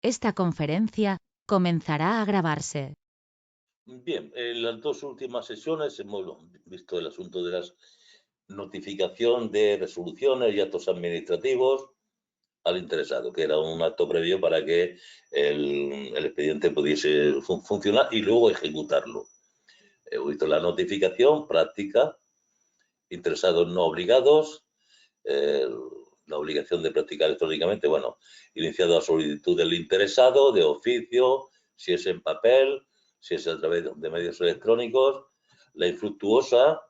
Esta conferencia comenzará a grabarse. Bien, en las dos últimas sesiones hemos visto el asunto de la notificación de resoluciones y actos administrativos al interesado, que era un acto previo para que el expediente pudiese funcionar y luego ejecutarlo. Hemos visto la notificación práctica, interesados no obligados, la obligación de practicar electrónicamente, bueno, iniciado a solicitud del interesado, de oficio, si es en papel, si es a través de medios electrónicos, la infructuosa,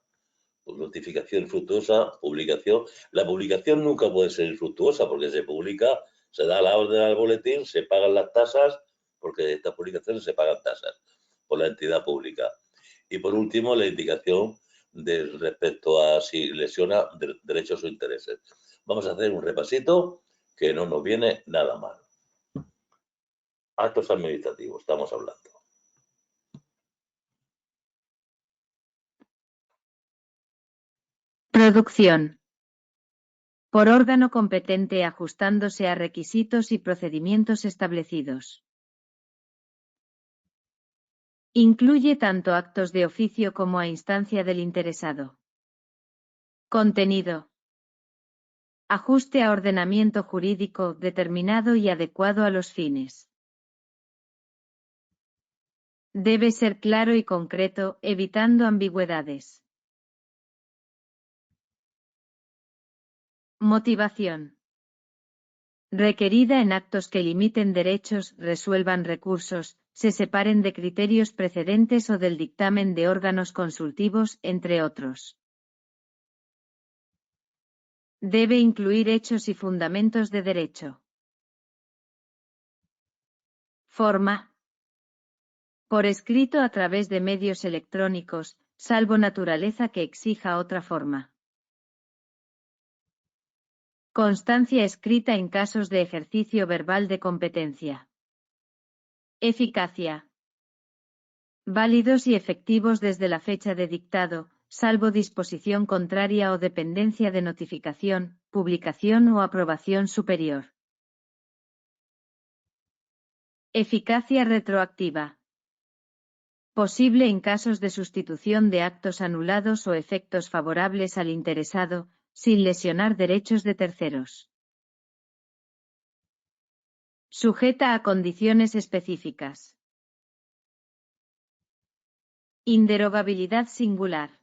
pues, notificación infructuosa, publicación. La publicación nunca puede ser infructuosa porque se publica, se da la orden al boletín, se pagan las tasas, porque de estas publicaciones se pagan tasas por la entidad pública. Y por último, la indicación respecto a si lesiona derechos o intereses. Vamos a hacer un repasito que no nos viene nada mal. Actos administrativos, estamos hablando. Producción. Por órgano competente ajustándose a requisitos y procedimientos establecidos. Incluye tanto actos de oficio como a instancia del interesado. Contenido. Ajuste a ordenamiento jurídico determinado y adecuado a los fines. Debe ser claro y concreto, evitando ambigüedades. Motivación. Requerida en actos que limiten derechos, resuelvan recursos, se separen de criterios precedentes o del dictamen de órganos consultivos, entre otros. Debe incluir hechos y fundamentos de derecho. Forma. Por escrito a través de medios electrónicos, salvo naturaleza que exija otra forma. Constancia escrita en casos de ejercicio verbal de competencia. Eficacia. Válidos y efectivos desde la fecha de dictado, salvo disposición contraria o dependencia de notificación, publicación o aprobación superior. Eficacia retroactiva. Posible en casos de sustitución de actos anulados o efectos favorables al interesado, sin lesionar derechos de terceros. Sujeta a condiciones específicas. Inderogabilidad singular.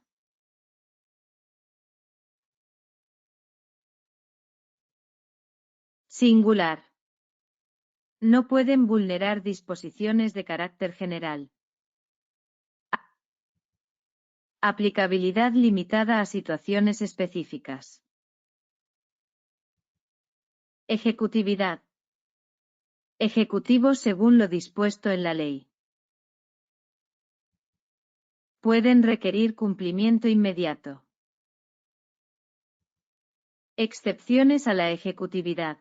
Singular. No pueden vulnerar disposiciones de carácter general. Aplicabilidad limitada a situaciones específicas. Ejecutividad. Ejecutivo según lo dispuesto en la ley. Pueden requerir cumplimiento inmediato. Excepciones a la ejecutividad.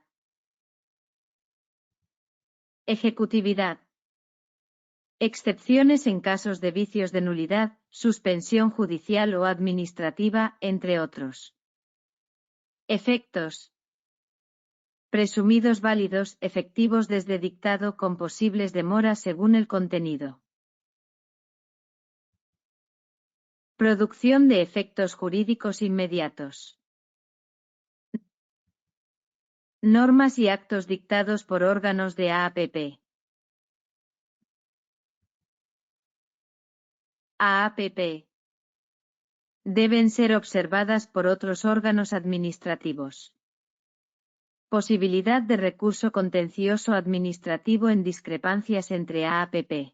Ejecutividad. Excepciones en casos de vicios de nulidad, suspensión judicial o administrativa, entre otros. Efectos. Presumidos válidos, efectivos desde dictado con posibles demoras según el contenido. Producción de efectos jurídicos inmediatos. Normas y actos dictados por órganos de AAPP. AAPP. Deben ser observadas por otros órganos administrativos. Posibilidad de recurso contencioso administrativo en discrepancias entre AAPP.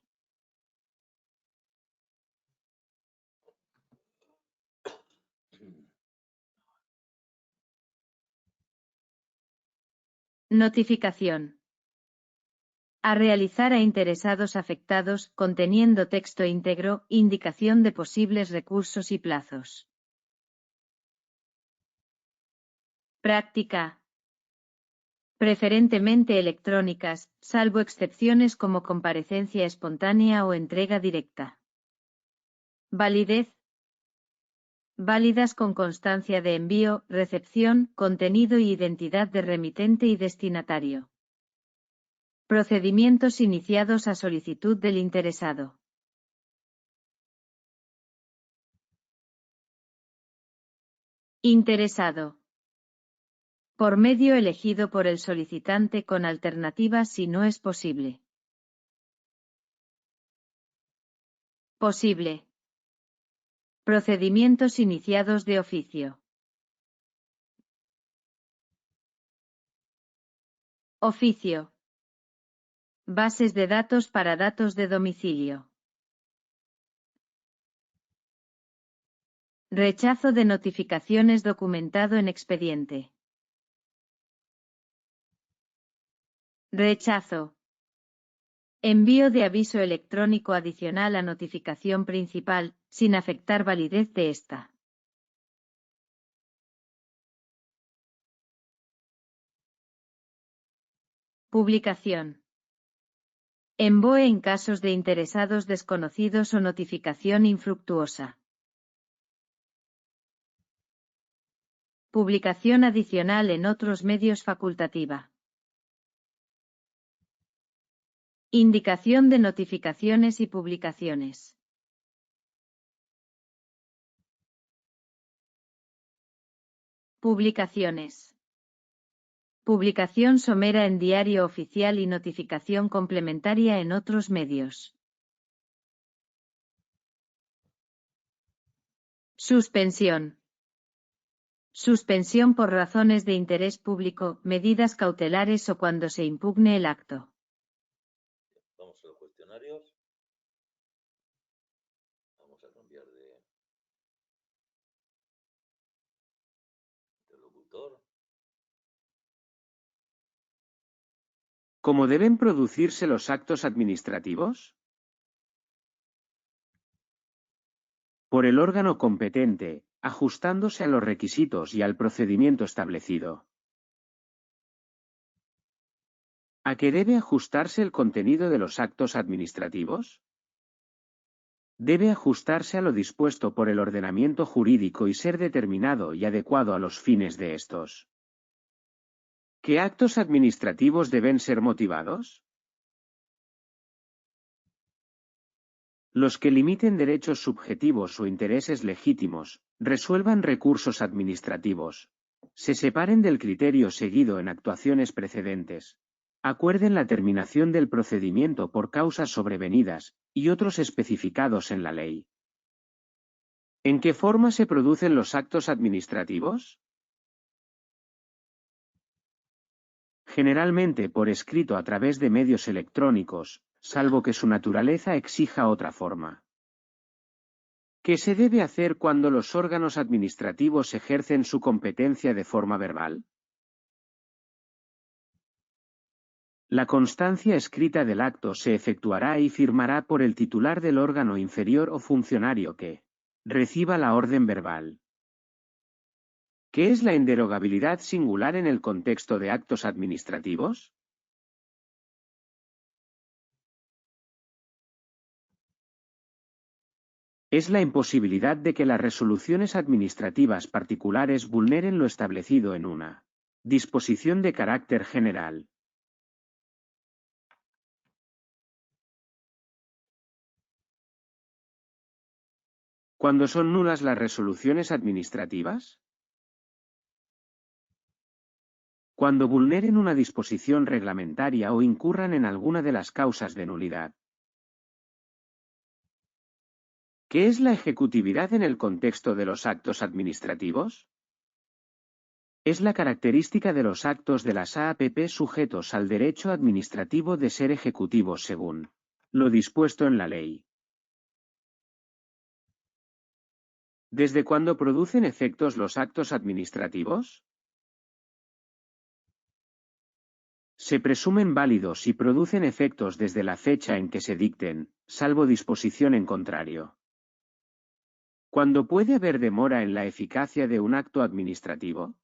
Notificación. A realizar a interesados afectados, conteniendo texto íntegro, indicación de posibles recursos y plazos. Práctica. Preferentemente electrónicas, salvo excepciones como comparecencia espontánea o entrega directa. Validez. Válidas con constancia de envío, recepción, contenido y identidad de remitente y destinatario. Procedimientos iniciados a solicitud del interesado. Interesado. Por medio elegido por el solicitante con alternativas si no es posible. Posible. Procedimientos iniciados de oficio. Oficio. Bases de datos para datos de domicilio. Rechazo de notificaciones documentado en expediente. Rechazo. Envío de aviso electrónico adicional a notificación principal, sin afectar validez de esta. Publicación. EMBOE en casos de interesados desconocidos o notificación infructuosa. Publicación adicional en otros medios facultativa. Indicación de notificaciones y publicaciones. Publicaciones. Publicación somera en diario oficial y notificación complementaria en otros medios. Suspensión. Suspensión por razones de interés público, medidas cautelares o cuando se impugne el acto. Vamos a los cuestionarios. Vamos a cambiar de locutor. ¿Cómo deben producirse los actos administrativos? Por el órgano competente, ajustándose a los requisitos y al procedimiento establecido. ¿A qué debe ajustarse el contenido de los actos administrativos? Debe ajustarse a lo dispuesto por el ordenamiento jurídico y ser determinado y adecuado a los fines de estos. ¿Qué actos administrativos deben ser motivados? Los que limiten derechos subjetivos o intereses legítimos, resuelvan recursos administrativos, se separen del criterio seguido en actuaciones precedentes, acuerden la terminación del procedimiento por causas sobrevenidas, y otros especificados en la ley. ¿En qué forma se producen los actos administrativos? Generalmente por escrito a través de medios electrónicos, salvo que su naturaleza exija otra forma. ¿Qué se debe hacer cuando los órganos administrativos ejercen su competencia de forma verbal? La constancia escrita del acto se efectuará y firmará por el titular del órgano inferior o funcionario que reciba la orden verbal. ¿Qué es la inderogabilidad singular en el contexto de actos administrativos? Es la imposibilidad de que las resoluciones administrativas particulares vulneren lo establecido en una disposición de carácter general. ¿Cuándo son nulas las resoluciones administrativas? Cuando vulneren una disposición reglamentaria o incurran en alguna de las causas de nulidad. ¿Qué es la ejecutividad en el contexto de los actos administrativos? Es la característica de los actos de las AAPP sujetos al derecho administrativo de ser ejecutivos según lo dispuesto en la ley. ¿Desde cuándo producen efectos los actos administrativos? Se presumen válidos y producen efectos desde la fecha en que se dicten, salvo disposición en contrario. ¿Cuándo puede haber demora en la eficacia de un acto administrativo?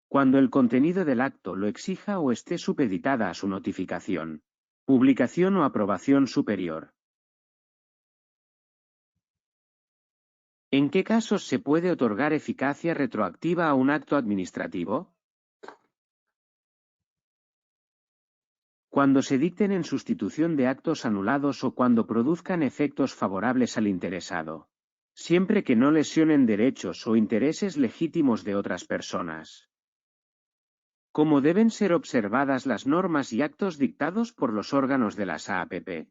Cuando el contenido del acto lo exija o esté supeditada a su notificación, publicación o aprobación superior. ¿En qué casos se puede otorgar eficacia retroactiva a un acto administrativo? Cuando se dicten en sustitución de actos anulados o cuando produzcan efectos favorables al interesado, siempre que no lesionen derechos o intereses legítimos de otras personas. ¿Cómo deben ser observadas las normas y actos dictados por los órganos de las AAPP?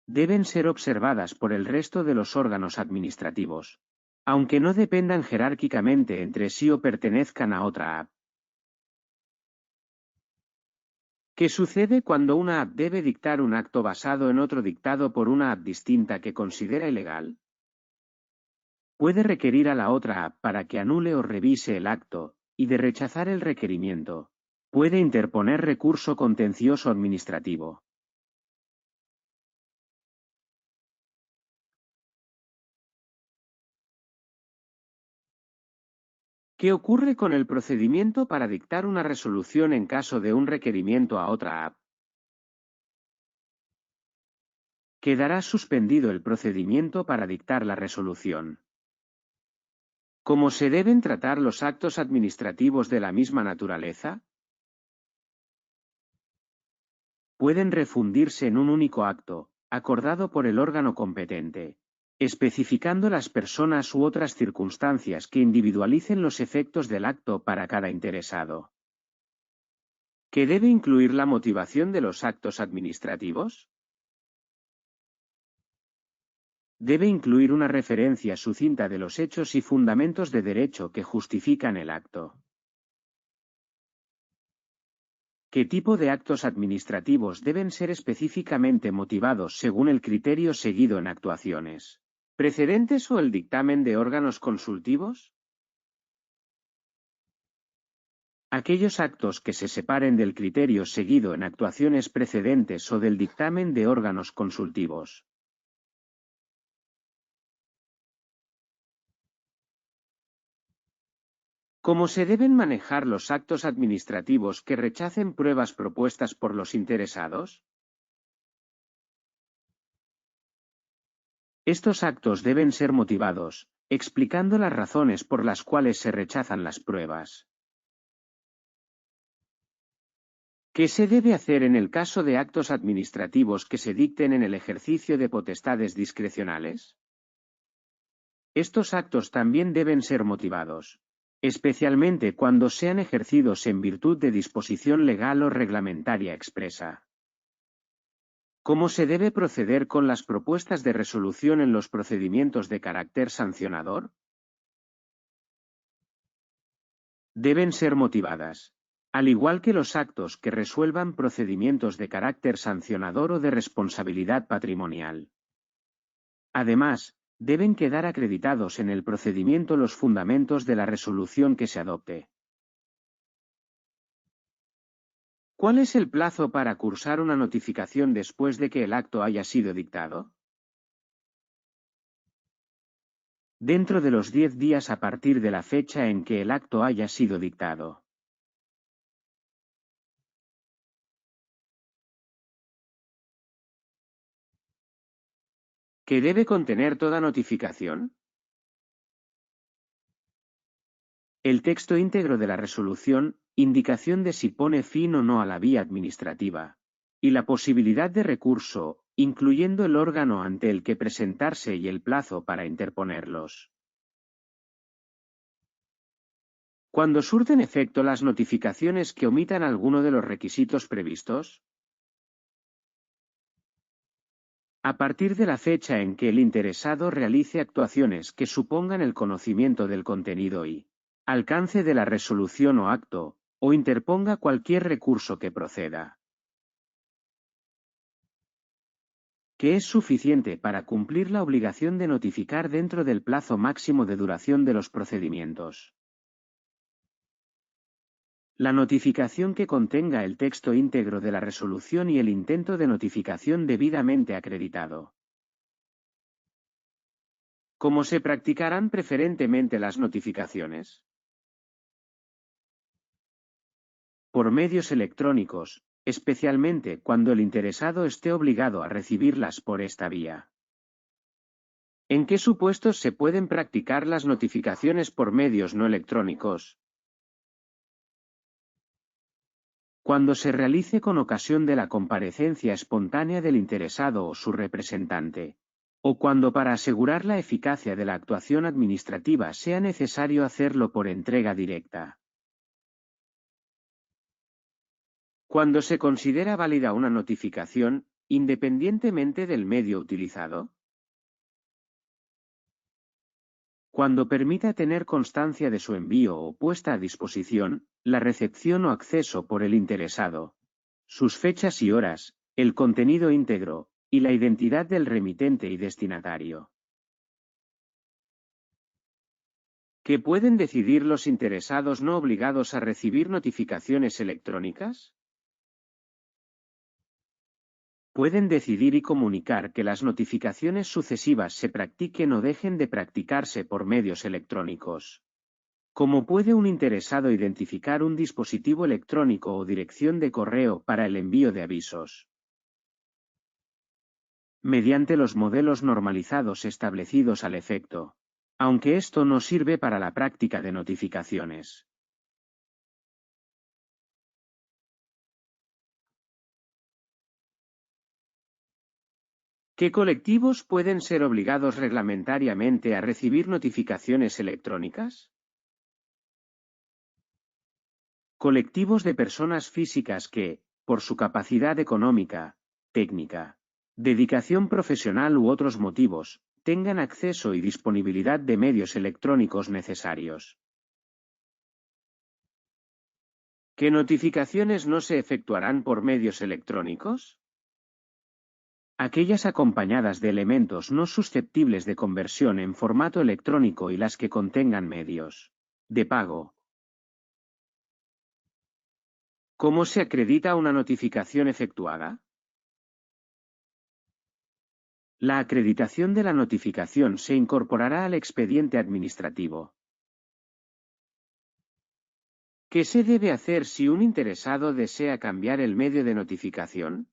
Deben ser observadas por el resto de los órganos administrativos, aunque no dependan jerárquicamente entre sí o pertenezcan a otra AP. ¿Qué sucede cuando una AP debe dictar un acto basado en otro dictado por una AP distinta que considera ilegal? Puede requerir a la otra AP para que anule o revise el acto, y de rechazar el requerimiento, puede interponer recurso contencioso administrativo. ¿Qué ocurre con el procedimiento para dictar una resolución en caso de un requerimiento a otra AP? Quedará suspendido el procedimiento para dictar la resolución. ¿Cómo se deben tratar los actos administrativos de la misma naturaleza? Pueden refundirse en un único acto, acordado por el órgano competente, especificando las personas u otras circunstancias que individualicen los efectos del acto para cada interesado. ¿Qué debe incluir la motivación de los actos administrativos? Debe incluir una referencia sucinta de los hechos y fundamentos de derecho que justifican el acto. ¿Qué tipo de actos administrativos deben ser específicamente motivados según el criterio seguido en actuaciones precedentes o el dictamen de órganos consultivos? Aquellos actos que se separen del criterio seguido en actuaciones precedentes o del dictamen de órganos consultivos. ¿Cómo se deben manejar los actos administrativos que rechacen pruebas propuestas por los interesados? Estos actos deben ser motivados, explicando las razones por las cuales se rechazan las pruebas. ¿Qué se debe hacer en el caso de actos administrativos que se dicten en el ejercicio de potestades discrecionales? Estos actos también deben ser motivados, especialmente cuando sean ejercidos en virtud de disposición legal o reglamentaria expresa. ¿Cómo se debe proceder con las propuestas de resolución en los procedimientos de carácter sancionador? Deben ser motivadas, al igual que los actos que resuelvan procedimientos de carácter sancionador o de responsabilidad patrimonial. Además, deben quedar acreditados en el procedimiento los fundamentos de la resolución que se adopte. ¿Cuál es el plazo para cursar una notificación después de que el acto haya sido dictado? Dentro de los 10 días a partir de la fecha en que el acto haya sido dictado. ¿Qué debe contener toda notificación? El texto íntegro de la resolución, indicación de si pone fin o no a la vía administrativa, y la posibilidad de recurso, incluyendo el órgano ante el que presentarse y el plazo para interponerlos. Cuando surten efecto las notificaciones que omitan alguno de los requisitos previstos, a partir de la fecha en que el interesado realice actuaciones que supongan el conocimiento del contenido y alcance de la resolución o acto, o interponga cualquier recurso que proceda. Que es suficiente para cumplir la obligación de notificar dentro del plazo máximo de duración de los procedimientos. La notificación que contenga el texto íntegro de la resolución y el intento de notificación debidamente acreditado. ¿Cómo se practicarán preferentemente las notificaciones? Por medios electrónicos, especialmente cuando el interesado esté obligado a recibirlas por esta vía. ¿En qué supuestos se pueden practicar las notificaciones por medios no electrónicos? Cuando se realice con ocasión de la comparecencia espontánea del interesado o su representante, o cuando para asegurar la eficacia de la actuación administrativa sea necesario hacerlo por entrega directa. Cuando se considera válida una notificación, independientemente del medio utilizado. Cuando permita tener constancia de su envío o puesta a disposición, la recepción o acceso por el interesado, sus fechas y horas, el contenido íntegro, y la identidad del remitente y destinatario. ¿Qué pueden decidir los interesados no obligados a recibir notificaciones electrónicas? Pueden decidir y comunicar que las notificaciones sucesivas se practiquen o dejen de practicarse por medios electrónicos. ¿Cómo puede un interesado identificar un dispositivo electrónico o dirección de correo para el envío de avisos? Mediante los modelos normalizados establecidos al efecto, aunque esto no sirve para la práctica de notificaciones. ¿Qué colectivos pueden ser obligados reglamentariamente a recibir notificaciones electrónicas? Colectivos de personas físicas que, por su capacidad económica, técnica, dedicación profesional u otros motivos, tengan acceso y disponibilidad de medios electrónicos necesarios. ¿Qué notificaciones no se efectuarán por medios electrónicos? Aquellas acompañadas de elementos no susceptibles de conversión en formato electrónico y las que contengan medios de pago. ¿Cómo se acredita una notificación efectuada? La acreditación de la notificación se incorporará al expediente administrativo. ¿Qué se debe hacer si un interesado desea cambiar el medio de notificación?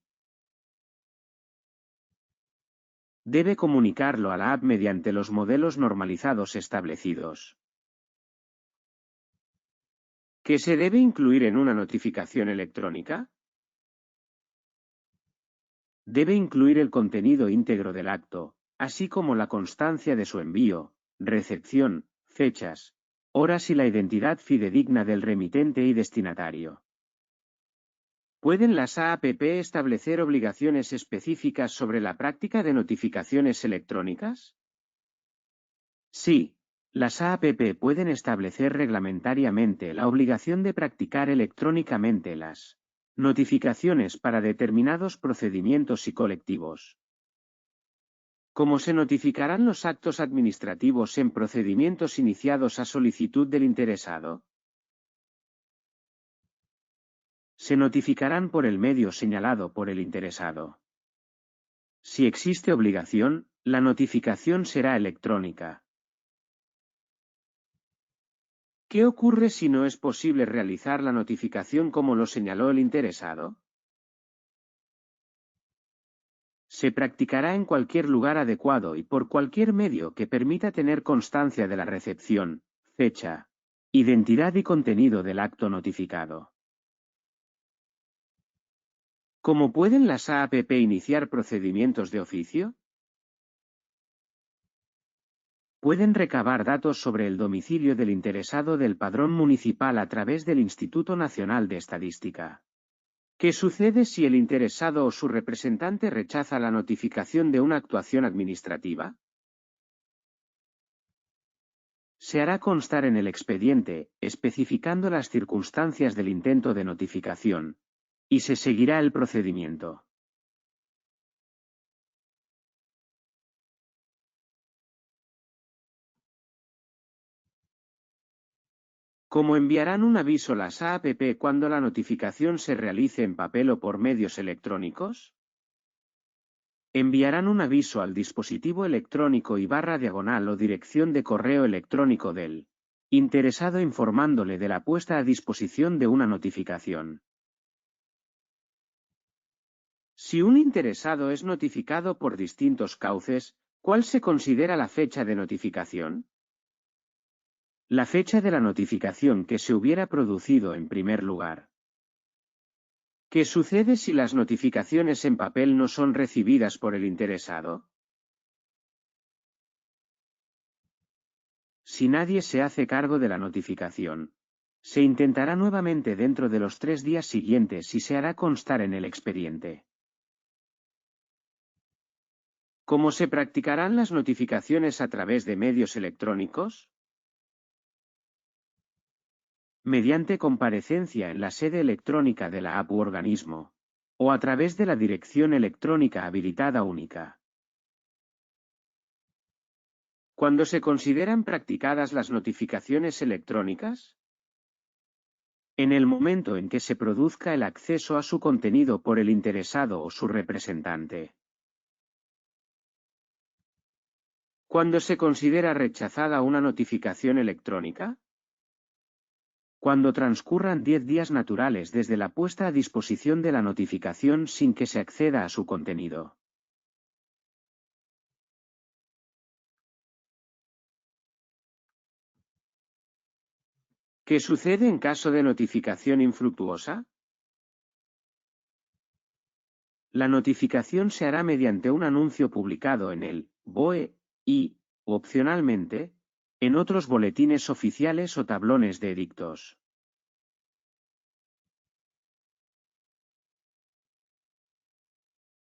Debe comunicarlo a la app mediante los modelos normalizados establecidos. ¿Qué se debe incluir en una notificación electrónica? Debe incluir el contenido íntegro del acto, así como la constancia de su envío, recepción, fechas, horas y la identidad fidedigna del remitente y destinatario. ¿Pueden las AAPP establecer obligaciones específicas sobre la práctica de notificaciones electrónicas? Sí, las AAPP pueden establecer reglamentariamente la obligación de practicar electrónicamente las notificaciones para determinados procedimientos y colectivos. ¿Cómo se notificarán los actos administrativos en procedimientos iniciados a solicitud del interesado? Se notificarán por el medio señalado por el interesado. Si existe obligación, la notificación será electrónica. ¿Qué ocurre si no es posible realizar la notificación como lo señaló el interesado? Se practicará en cualquier lugar adecuado y por cualquier medio que permita tener constancia de la recepción, fecha, identidad y contenido del acto notificado. ¿Cómo pueden las AAPP iniciar procedimientos de oficio? Pueden recabar datos sobre el domicilio del interesado del padrón municipal a través del Instituto Nacional de Estadística. ¿Qué sucede si el interesado o su representante rechaza la notificación de una actuación administrativa? Se hará constar en el expediente, especificando las circunstancias del intento de notificación, y se seguirá el procedimiento. ¿Cómo enviarán un aviso las AAPP cuando la notificación se realice en papel o por medios electrónicos? Enviarán un aviso al dispositivo electrónico y /diagonal o dirección de correo electrónico del interesado informándole de la puesta a disposición de una notificación. Si un interesado es notificado por distintos cauces, ¿cuál se considera la fecha de notificación? La fecha de la notificación que se hubiera producido en primer lugar. ¿Qué sucede si las notificaciones en papel no son recibidas por el interesado? Si nadie se hace cargo de la notificación, se intentará nuevamente dentro de los 3 días siguientes y se hará constar en el expediente. ¿Cómo se practicarán las notificaciones a través de medios electrónicos? Mediante comparecencia en la sede electrónica de la app u organismo, o a través de la dirección electrónica habilitada única. ¿Cuándo se consideran practicadas las notificaciones electrónicas? En el momento en que se produzca el acceso a su contenido por el interesado o su representante. ¿Cuándo se considera rechazada una notificación electrónica? Cuando transcurran 10 días naturales desde la puesta a disposición de la notificación sin que se acceda a su contenido. ¿Qué sucede en caso de notificación infructuosa? La notificación se hará mediante un anuncio publicado en el BOE y, opcionalmente, en otros boletines oficiales o tablones de edictos.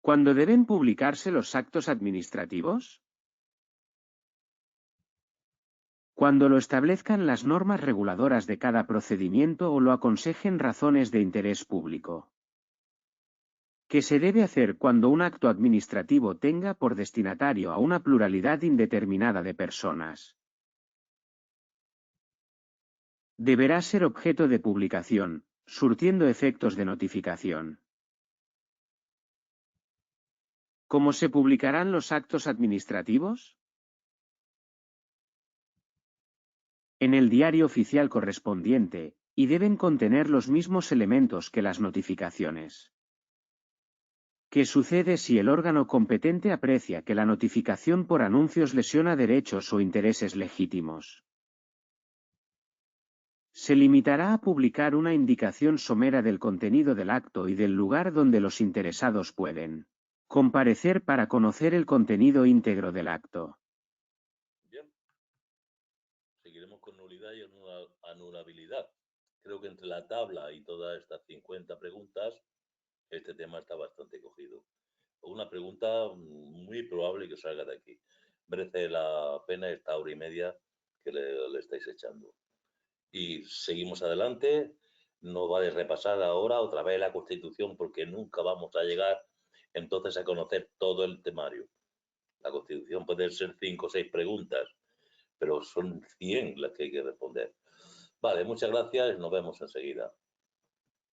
¿Cuándo deben publicarse los actos administrativos? Cuando lo establezcan las normas reguladoras de cada procedimiento o lo aconsejen razones de interés público. ¿Qué se debe hacer cuando un acto administrativo tenga por destinatario a una pluralidad indeterminada de personas? Deberá ser objeto de publicación, surtiendo efectos de notificación. ¿Cómo se publicarán los actos administrativos? En el diario oficial correspondiente, y deben contener los mismos elementos que las notificaciones. ¿Qué sucede si el órgano competente aprecia que la notificación por anuncios lesiona derechos o intereses legítimos? Se limitará a publicar una indicación somera del contenido del acto y del lugar donde los interesados pueden comparecer para conocer el contenido íntegro del acto. Bien. Seguiremos con nulidad y anulabilidad. Creo que entre la tabla y todas estas 50 preguntas, este tema está bastante cogido. Una pregunta muy probable que os salga de aquí. Merece la pena esta hora y media que le estáis echando. Y seguimos adelante. No vale repasar ahora otra vez la Constitución porque nunca vamos a llegar entonces a conocer todo el temario. La Constitución puede ser 5 o 6 preguntas, pero son 100 las que hay que responder. Vale, muchas gracias y nos vemos enseguida.